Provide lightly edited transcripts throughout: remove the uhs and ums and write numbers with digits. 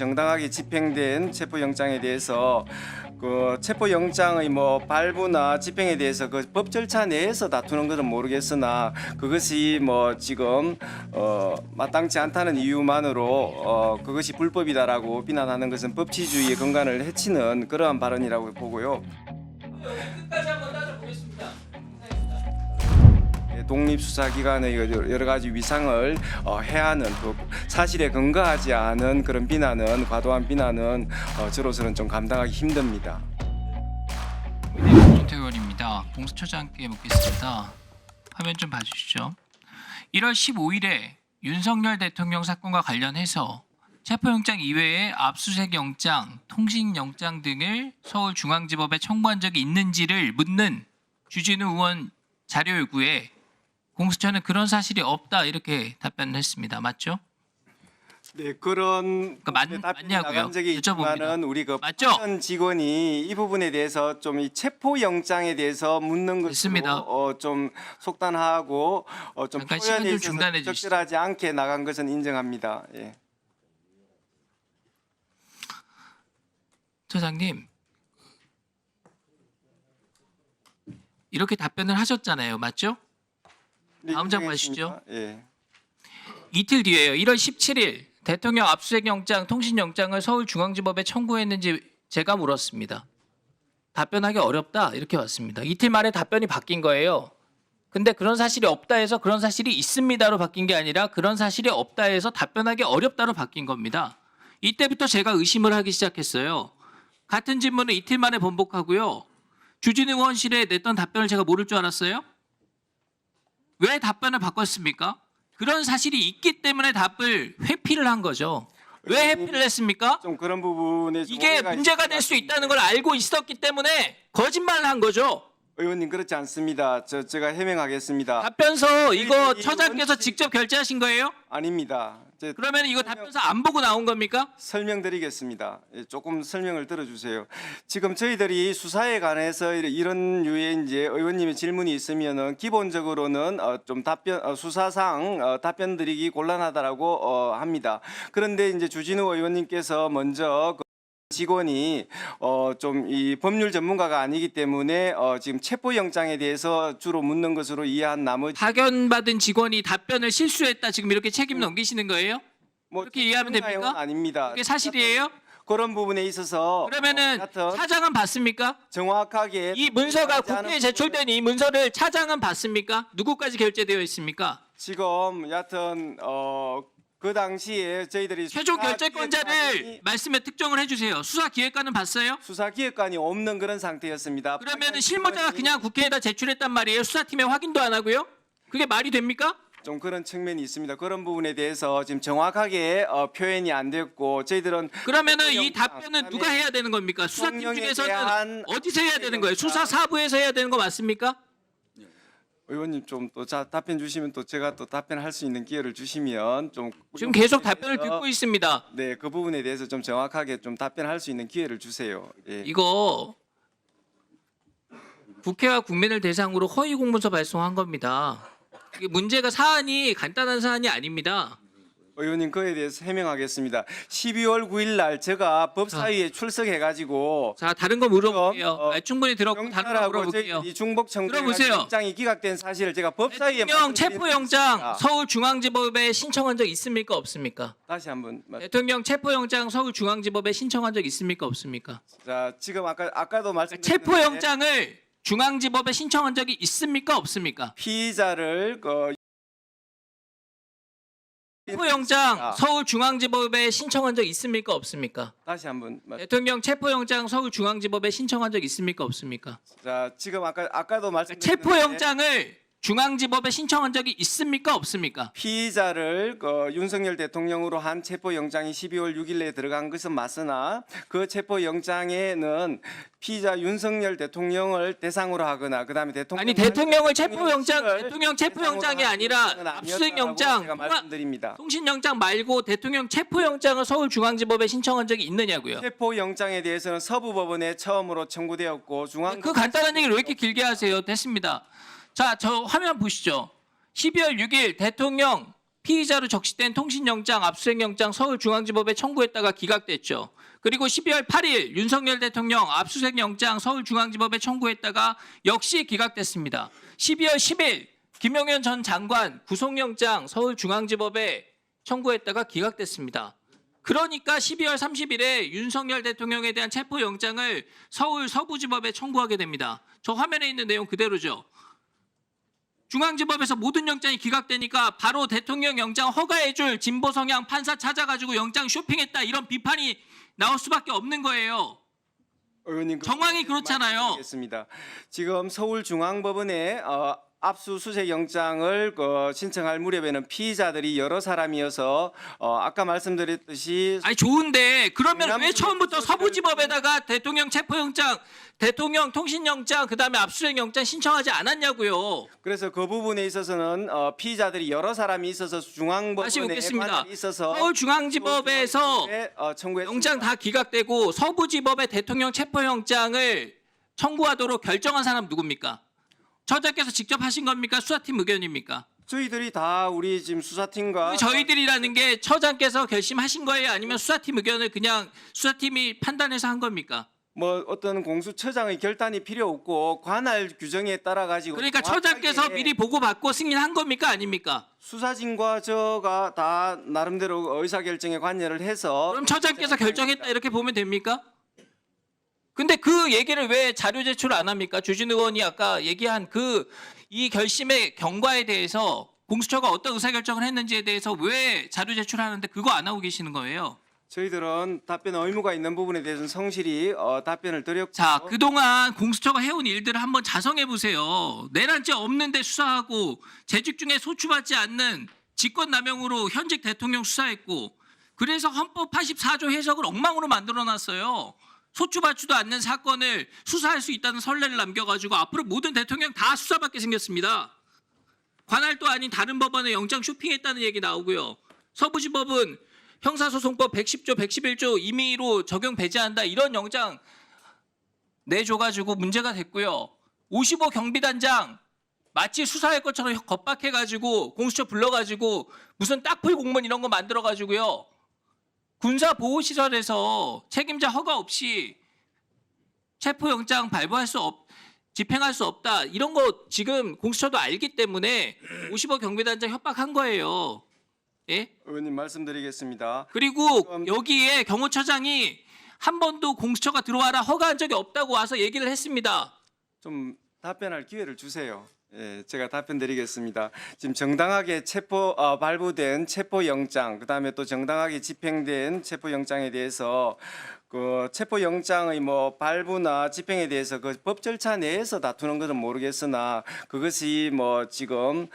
정당하게 집행된 체포영장에 대해서 그 체포영장의 뭐 발부나 집행에 대해서 그 법 절차 내에서 다투는 것은 모르겠으나 그것이 뭐 지금 마땅치 않다는 이유만으로 그것이 불법이다라고 비난하는 것은 법치주의의根幹을 해치는 그러한 발언이라고 보고요. 끝까지 한번 따져보겠습니다. 독립수사기관의 여러 가지 위상을 해하는 또 사실에 근거하지 않은 그런 비난은 과도한 비난은 저로서는 좀 감당하기 힘듭니다. 김태 의원입니다. 공수처장께 묻겠습니다. 화면 좀 봐주시죠. 1월 15일에 윤석열 대통령 사건과 관련해서 체포영장 이외에 압수수색영장, 통신영장 등을 서울중앙지법에 청구한 적이 있는지를 묻는 주진우 의원 자료 요구에 공수처는 그런 사실이 없다 이렇게 답변을 했습니다. 맞죠? 네, 그런 그러니까 답변이 맞냐고요? 나간 적이 여쭤봅니다. 있지만은 우리 그 맞죠? 현 직원이 이 부분에 대해서 좀 이 체포영장에 대해서 묻는 됐습니다. 것으로 좀 속단하고 좀 잠깐 표현에 시간 좀 있어서 중단해 주시죠. 적절하지 않게 나간 것은 인정합니다. 예. 처장님 이렇게 답변을 하셨잖아요. 맞죠? 네, 다음 장 인정했습니다. 봐주시죠. 예. 이틀 뒤에요. 1월 17일 대통령 압수수색영장, 통신영장을 서울중앙지법에 청구했는지 제가 물었습니다. 답변하기 어렵다 이렇게 왔습니다. 이틀 만에 답변이 바뀐 거예요. 근데 그런 사실이 없다 해서 그런 사실이 있습니다로 바뀐 게 아니라 그런 사실이 없다 해서 답변하기 어렵다로 바뀐 겁니다. 이때부터 제가 의심을 하기 시작했어요. 같은 질문을 이틀 만에 번복하고요. 주진우 의원실에 냈던 답변을 제가 모를 줄 알았어요? 왜 답변을 바꿨습니까? 그런 사실이 있기 때문에 답을 회피를 한 거죠. 왜 회피를 했습니까? 좀 그런 부분에 좀 이게 오해가 문제가 있는 될 수 것 있다는 걸 알고 있었기 때문에 거짓말을 한 거죠. 의원님 그렇지 않습니다. 제가 해명하겠습니다. 답변서 이거 이 처장께서 원칙- 직접 결제하신 거예요? 아닙니다. 그러면 이거 답변서 안 보고 나온 겁니까? 설명드리겠습니다. 예, 조금 설명을 들어주세요. 지금 저희들이 수사에 관해서 이런 유의 이제 의원님의 질문이 있으면은 기본적으로는 좀 답변 수사상 답변 드리기 곤란하다라고 합니다. 그런데 이제 주진우 의원님께서 먼저 직원이 좀 이 법률 전문가가 아니기 때문에 지금 체포영장에 대해서 주로 묻는 것으로 이해한 나머지 파견받은 직원이 답변을 실수했다 지금 이렇게 책임 넘기시는 거예요? 뭐 그렇게 이해하면 전문가 됩니까? 내용은 아닙니다. 그게 사실이에요? 그런 부분에 있어서 그러면은 하여튼 차장은 봤습니까? 정확하게 이 문서가 하지 않은 국회에 제출된 이 문서를 차장은 봤습니까? 누구까지 결제되어 있습니까? 지금 여하튼 그 당시에 저희들이 최종 수사 결재권자를 기획관이- 말씀에 특정을 해주세요. 수사기획관은 봤어요? 수사기획관이 없는 그런 상태였습니다. 그러면은 실무자가 그냥 국회에다 제출했단 말이에요. 수사팀에 확인도 안 하고요? 그게 말이 됩니까? 좀 그런 측면이 있습니다. 그런 부분에 대해서 지금 정확하게 표현이 안 됐고 저희들은 그러면은 이 체포영장, 답변은 누가 그다음에 해야 되는 겁니까? 수사팀 대통령에 중에서는 대한 어디서 해야 되는 거예요? 체포영장. 수사사부에서 해야 되는 거 맞습니까? 의원님 좀 또 답변 주시면 또 제가 또 답변할 수 있는 기회를 주시면 좀 지금 계속 답변을 듣고 있습니다. 네, 그 부분에 대해서 좀 정확하게 좀 답변할 수 있는 기회를 주세요. 예. 이거 국회와 국민을 대상으로 허위 공문서 발송한 겁니다. 이게 문제가 사안이 간단한 사안이 아닙니다. 의원님 그에 대해서 해명하겠습니다. 12월 9일 날 제가 법사위에 출석해가지고 자, 다른 거 물어볼게요. 그럼, 충분히 들었고 다른 거 경찰하고 물어볼게요. 저희 중복 들어보세요. 청구영장이 기각된 사실을 제가 법사위에 대통령 말씀드린 체포영장 것입니다. 서울중앙지법에 신청한 적 있습니까? 없습니까? 다시 한번 대통령 체포영장 서울중앙지법에 신청한 적 있습니까? 없습니까? 자 지금 아까도 말씀드렸는데 체포영장을 중앙지법에 신청한 적이 있습니까? 없습니까? 피의자를 체포영장 서울중앙지법에 신청한 적 있습니까? 없습니까? 다시 한번 대통령 체포영장 서울중앙지법에 신청한 적 있습니까? 없습니까? 자 지금 아까도 말씀드렸는데 체포영장을 중앙지법에 신청한 적이 있습니까? 없습니까? 피의자를 윤석열 대통령으로 한 체포영장이 12월 6일에 들어간 것은 맞으나 그 체포영장에는 피의자 윤석열 대통령을 대상으로 하거나 그다음에 아니 대통령 체포영장이 대상으로 아니라 하는 것은 압수수색영장, 아니었다라고 제가 말씀드립니다. 통신영장 말고 대통령 체포영장을 서울중앙지법에 신청한 적이 있느냐고요. 체포영장에 대해서는 서부법원에 처음으로 청구되었고 중앙 그 간단한 얘기를 왜 이렇게 길게 하세요? 됐습니다. 자, 저 화면 보시죠. 12월 6일 대통령 피의자로 적시된 통신영장, 압수수색영장 서울중앙지법에 청구했다가 기각됐죠. 그리고 12월 8일 윤석열 대통령 압수수색영장 서울중앙지법에 청구했다가 역시 기각됐습니다. 12월 10일 김용현 전 장관 구속영장 서울중앙지법에 청구했다가 기각됐습니다. 그러니까 12월 30일에 윤석열 대통령에 대한 체포영장을 서울 서부지법에 청구하게 됩니다. 저 화면에 있는 내용 그대로죠. 중앙지법에서 모든 영장이 기각되니까 바로 대통령 영장 허가해줄 진보 성향 판사 찾아가지고 영장 쇼핑했다 이런 비판이 나올 수밖에 없는 거예요. 의원님 정황이 그렇잖아요. 말씀드리겠습니다. 지금 서울중앙법원에 압수수색 영장을 신청할 무렵에는 피의자들이 여러 사람이어서 아까 말씀드렸듯이 아니 좋은데 그러면 왜 처음부터 서부지법에다가 대통령 체포영장, 대통령 통신영장, 그다음에 압수수색영장 신청하지 않았냐고요. 그래서 그 부분에 있어서는 피의자들이 여러 사람이 있어서 다시 중앙법원에 묻겠습니다. 관할이 있어서 서울중앙지법에서 청구했습니다. 영장 다 기각되고 서부지법에 대통령 체포영장을 청구하도록 결정한 사람 누굽니까? 처장께서 직접 하신 겁니까? 수사팀 의견입니까? 저희들이 다 우리 지금 수사팀과 저희들이라는 게 처장께서 결심하신 거예요? 아니면 수사팀 의견을 그냥 수사팀이 판단해서 한 겁니까? 뭐 어떤 공수처장의 결단이 필요 없고 관할 규정에 따라 가지고 그러니까 처장께서 미리 보고받고 승인한 겁니까? 아닙니까? 수사진과 저가 다 나름대로 의사결정에 관여를 해서 그럼 처장께서 결정했다 이렇게 보면 됩니까? 근데 그 얘기를 왜 자료 제출 안 합니까? 주진 의원이 아까 얘기한 이 결심의 경과에 대해서 공수처가 어떤 의사결정을 했는지에 대해서 왜 자료 제출하는데 그거 안 하고 계시는 거예요? 저희들은 답변 의무가 있는 부분에 대해서는 성실히 답변을 드렸고 자, 그동안 공수처가 해온 일들을 한번 자성해 보세요. 내란죄 없는데 수사하고 재직 중에 소추받지 않는 직권남용으로 현직 대통령 수사했고 그래서 헌법 84조 해석을 엉망으로 만들어놨어요. 소추받지도 않는 사건을 수사할 수 있다는 선례를 남겨가지고 앞으로 모든 대통령 다 수사받게 생겼습니다. 관할도 아닌 다른 법원에 영장 쇼핑했다는 얘기 나오고요. 서부지법은 형사소송법 110조, 111조 임의로 적용 배제한다 이런 영장 내줘가지고 문제가 됐고요. 55 경비단장 마치 수사할 것처럼 겁박해가지고 공수처 불러가지고 무슨 딱풀 공무원 이런 거 만들어가지고요. 군사보호시설에서 책임자 허가 없이 체포영장 집행할 수 없다. 이런 거 지금 공수처도 알기 때문에 55 경비단장 협박한 거예요. 예? 의원님 말씀드리겠습니다. 그리고 여기에 경호처장이 한 번도 공수처가 들어와라 허가한 적이 없다고 와서 얘기를 했습니다. 좀 답변할 기회를 주세요. 예, 제가 답변 드리겠습니다. 지금 정당하게 발부된 체포영장, 그다음에 또 정당하게 집행된 체포영장에 대해서 그 체포영장의 뭐 발부나 집행에 대해서 그 법 절차 내에서 다투는 것은 모르겠으나 그것이 뭐 지금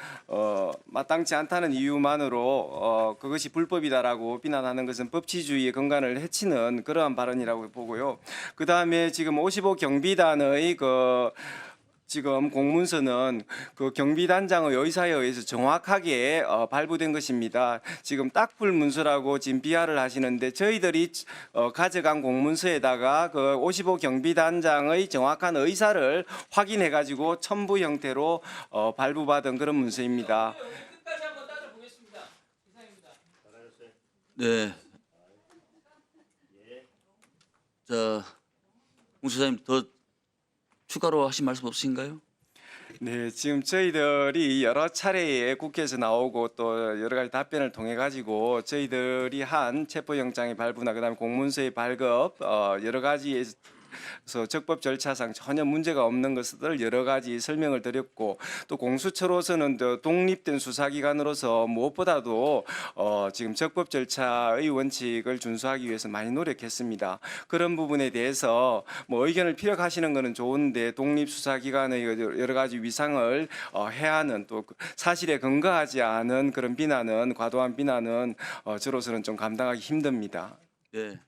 마땅치 않다는 이유만으로 그것이 불법이다라고 비난하는 것은 법치주의의根幹을 해치는 그러한 발언이라고 보고요. 그다음에 지금 55 경비단의 지금 공문서는 그 경비단장의 의사에 의해서 정확하게 발부된 것입니다. 지금 딱풀 문서라고 지금 비하를 하시는데 저희들이 가져간 공문서에다가 그 55 경비단장의 정확한 의사를 확인해 가지고 첨부 형태로 발부받은 그런 문서입니다. 끝까지 한번 따져보겠습니다. 이상입니다. 네. 자, 홍 수사님 더 추가로 하신 말씀 없으신가요? 네, 지금 저희들이 여러 차례에 국회에서 나오고 또 여러 가지 답변을 통해 가지고 저희들이 한 체포영장의 발부나 그다음에 공문서의 발급 여러 가지에서 적법 절차상 전혀 문제가 없는 것을 여러 가지 설명을 드렸고 또 공수처로서는 더 독립된 수사기관으로서 무엇보다도 지금 적법 절차의 원칙을 준수하기 위해서 많이 노력했습니다. 그런 부분에 대해서 뭐 의견을 피력하시는 것은 좋은데 독립수사기관의 여러 가지 위상을 해하는 또 사실에 근거하지 않은 그런 비난은 과도한 비난은 저로서는 좀 감당하기 힘듭니다. 네.